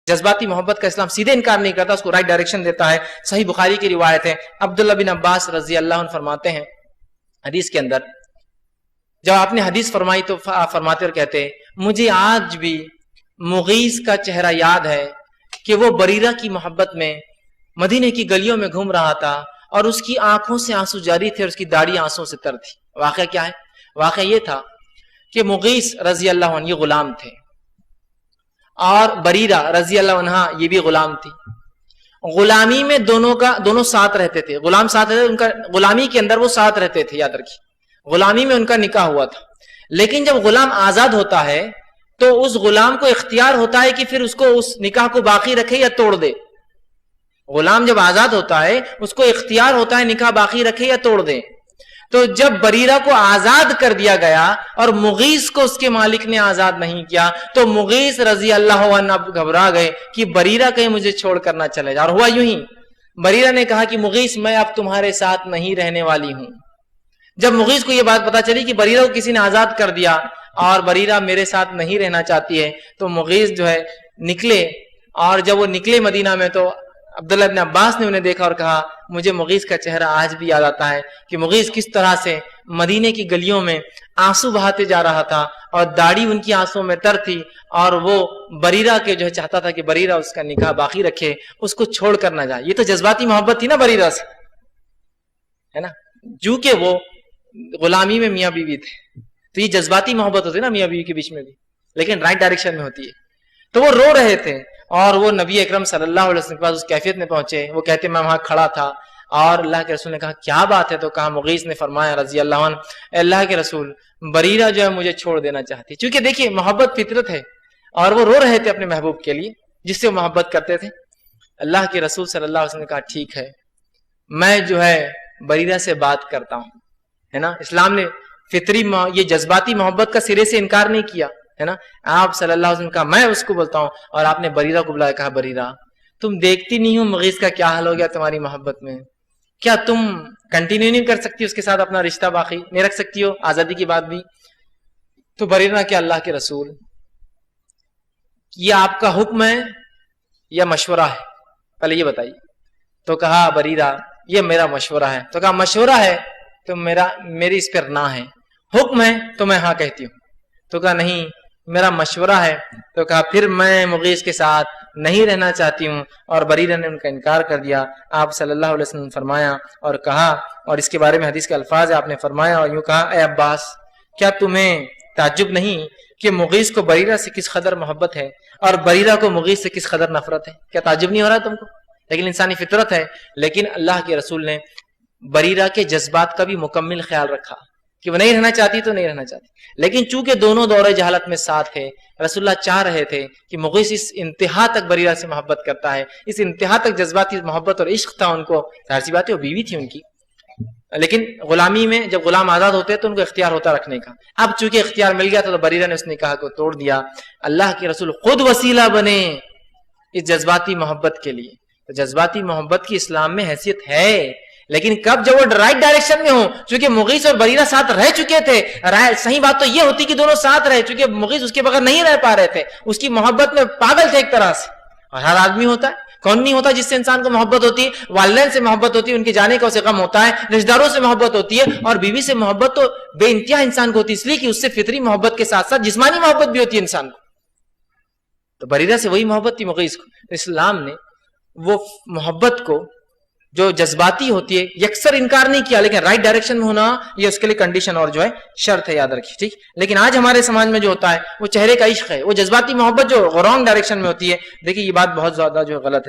جذباتی محبت کا اسلام سیدھے انکار نہیں کرتا، اس کو رائٹ ڈائریکشن دیتا ہے۔ صحیح بخاری کی روایت ہے، عبداللہ بن عباس رضی اللہ عنہ فرماتے ہیں حدیث کے اندر، جب آپ نے حدیث فرمائی تو فرماتے اور کہتے ہیں مجھے آج بھی مغیث کا چہرہ یاد ہے کہ وہ بریرہ کی محبت میں مدینے کی گلیوں میں گھوم رہا تھا اور اس کی آنکھوں سے آنسو جاری تھے اور اس کی داڑھی آنسوں سے تر تھی۔ واقعہ کیا ہے؟ واقعہ یہ تھا کہ مغیث رضی اللہ عنہ یہ غلام تھے اور بریرہ رضی اللہ عنہ یہ بھی غلام تھی۔ غلامی میں دونوں ساتھ رہتے تھے، غلام ساتھ رہتے تھے، ان کا غلامی کے اندر وہ ساتھ رہتے تھے، یاد رکھیے غلامی میں ان کا نکاح ہوا تھا۔ لیکن جب غلام آزاد ہوتا ہے تو اس غلام کو اختیار ہوتا ہے کہ پھر اس کو اس نکاح کو باقی رکھے یا توڑ دے۔ غلام جب آزاد ہوتا ہے اس کو اختیار ہوتا ہے نکاح باقی رکھے یا توڑ دے۔ تو جب بریرہ کو آزاد کر دیا گیا اور مغیث کو اس کے مالک نے آزاد نہیں کیا تو مغیث رضی اللہ عنہ گھبرا گئے کہ بریرہ کہیں مجھے چھوڑ کر نہ چلے جائے، اور ہوا یوں ہی، بریرہ نے کہا کہ مغیث میں اب تمہارے ساتھ نہیں رہنے والی ہوں۔ جب مغیث کو یہ بات پتا چلی کہ بریرہ کو کسی نے آزاد کر دیا اور بریرہ میرے ساتھ نہیں رہنا چاہتی ہے تو مغیث جو ہے نکلے، اور جب وہ نکلے مدینہ میں تو عبداللہ بن عباس نے انہیں دیکھا اور کہا مجھے مغیث کا چہرہ آج بھی یاد آتا ہے کہ مغیث کس طرح سے مدینے کی گلیوں میں آنسو بہاتے جا رہا تھا اور داڑھی ان کی آنسوں میں تر تھی، اور وہ بریرہ کے جو ہے چاہتا تھا کہ بریرہ اس کا نکاح باقی رکھے، اس کو چھوڑ کر نہ جائے۔ یہ تو جذباتی محبت تھی نا بریرہ سے، ہے نا، جو کہ وہ غلامی میں میاں بیوی تھے، تو یہ جذباتی محبت ہوتی ہے نا میاں بیوی کے بیچ میں بھی، لیکن رائٹ ڈائریکشن میں ہوتی ہے۔ تو وہ رو رہے تھے اور وہ نبی اکرم صلی اللہ علیہ وسلم کے پاس اس کیفیت میں پہنچے، وہ کہتے میں وہاں کھڑا تھا اور اللہ کے رسول نے کہا کیا بات ہے؟ تو کہا مغیث نے فرمایا رضی اللہ عنہ اے اللہ کے رسول بریرہ جو ہے مجھے چھوڑ دینا چاہتی، چونکہ دیکھیے محبت فطرت ہے، اور وہ رو رہے تھے اپنے محبوب کے لیے جس سے وہ محبت کرتے تھے۔ اللہ کے رسول صلی اللہ علیہ وسلم نے کہا ٹھیک ہے میں جو ہے بریرہ سے بات کرتا ہوں، ہے نا۔ اسلام نے فطری یہ جذباتی محبت کا سرے سے انکار نہیں کیا، ہے نا۔ آپ صلی اللہ علیہ وسلم کہا میں اس کو بولتا ہوں، اور آپ نے بریرہ کو بلایا، کہا بریرہ تم دیکھتی نہیں ہو مغیث کا کیا حال ہو گیا تمہاری محبت میں، کیا تم کنٹینیو نہیں کر سکتی اس کے ساتھ اپنا رشتہ باقی نہیں رکھ سکتی ہو آزادی کی بات بھی؟ تو بریرہ کہ اللہ کے رسول یہ آپ کا حکم ہے یا مشورہ ہے، پہلے یہ بتائیے۔ تو کہا بریرہ یہ میرا مشورہ ہے۔ تو کہا مشورہ ہے تو میری اس پر نہ ہے، حکم ہے تو میں ہاں کہتی ہوں۔ تو کہا نہیں میرا مشورہ ہے۔ تو کہا پھر میں مغیث کے ساتھ نہیں رہنا چاہتی ہوں، اور بریرہ نے ان کا انکار کر دیا۔ آپ صلی اللہ علیہ وسلم نے فرمایا اور کہا، اور اس کے بارے میں حدیث کے الفاظ آپ نے فرمایا اور یوں کہا اے عباس کیا تمہیں تعجب نہیں کہ مغیث کو بریرہ سے کس قدر محبت ہے اور بریرہ کو مغیث سے کس قدر نفرت ہے؟ کیا تعجب نہیں ہو رہا تم کو؟ لیکن انسانی فطرت ہے۔ لیکن اللہ کے رسول نے بریرہ کے جذبات کا بھی مکمل خیال رکھا کہ وہ نہیں رہنا چاہتی تو نہیں رہنا چاہتی، لیکن چونکہ دونوں دور جہالت میں ساتھ ہے، رسول اللہ چاہ رہے تھے کہ مغیث اس انتہا تک بریرہ سے محبت کرتا ہے، اس انتہا تک جذباتی محبت اور عشق تھا ان کو، ظاہر سی بات ہے وہ بیوی تھی ان کی، لیکن غلامی میں جب غلام آزاد ہوتے تو ان کو اختیار ہوتا رکھنے کا۔ اب چونکہ اختیار مل گیا تو بریرہ نے اس نکاح کو توڑ دیا۔ اللہ کے رسول خود وسیلہ بنے اس جذباتی محبت کے لیے۔ تو جذباتی محبت کی اسلام میں حیثیت ہے، لیکن کب؟ جب وہ رائٹ ڈائریکشن میں ہوں۔ چونکہ مغیث اور بریرہ ساتھ رہ چکے تھے، صحیح بات تو یہ ہوتی کہ دونوں ساتھ رہے، چونکہ مغیث اس کے بغیر نہیں رہ پا رہے تھے، اس کی محبت میں پاگل تھے ایک طرح سے۔ اور ہر آدمی ہوتا ہے، کون نہیں ہوتا جس سے انسان کو محبت ہوتی ہے؟ والدین سے محبت ہوتی ہے، ان کے جانے کا اسے غم ہوتا ہے، رشتہ داروں سے محبت ہوتی ہے، اور بیوی سے محبت تو بے انتہا انسان کو ہوتی ہے، اس لیے کہ اس سے فطری محبت کے ساتھ ساتھ جسمانی محبت بھی ہوتی ہے انسان کو۔ تو بریرہ سے وہی محبت تھی مغیث کو۔ اسلام نے وہ محبت کو جو جذباتی ہوتی ہے یکسر انکار نہیں کیا، لیکن رائٹ ڈائریکشن میں ہونا یہ اس کے لیے کنڈیشن اور جو ہے شرط ہے، یاد رکھیے، ٹھیک۔ لیکن آج ہمارے سماج میں جو ہوتا ہے وہ چہرے کا عشق ہے، وہ جذباتی محبت جو رانگ ڈائریکشن میں ہوتی ہے۔ دیکھیے یہ بات بہت زیادہ جو غلط ہے۔